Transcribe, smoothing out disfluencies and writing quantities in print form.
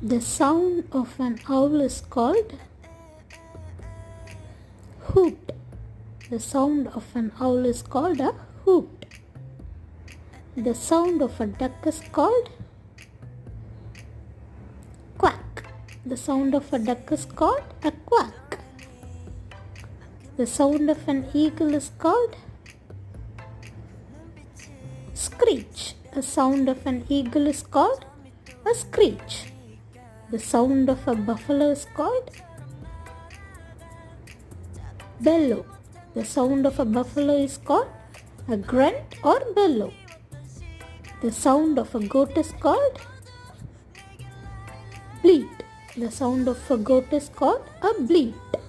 The sound of an owl is called hoot. The sound of an owl is called a hoot. The sound of a duck is called quack. The sound of a duck is called a quack. The sound of an eagle is called screech. The sound of an eagle is called a screech. The sound of a buffalo is called bellow. The sound of a buffalo is called a grunt or bellow. The sound of a goat is called bleat. The sound of a goat is called a bleat.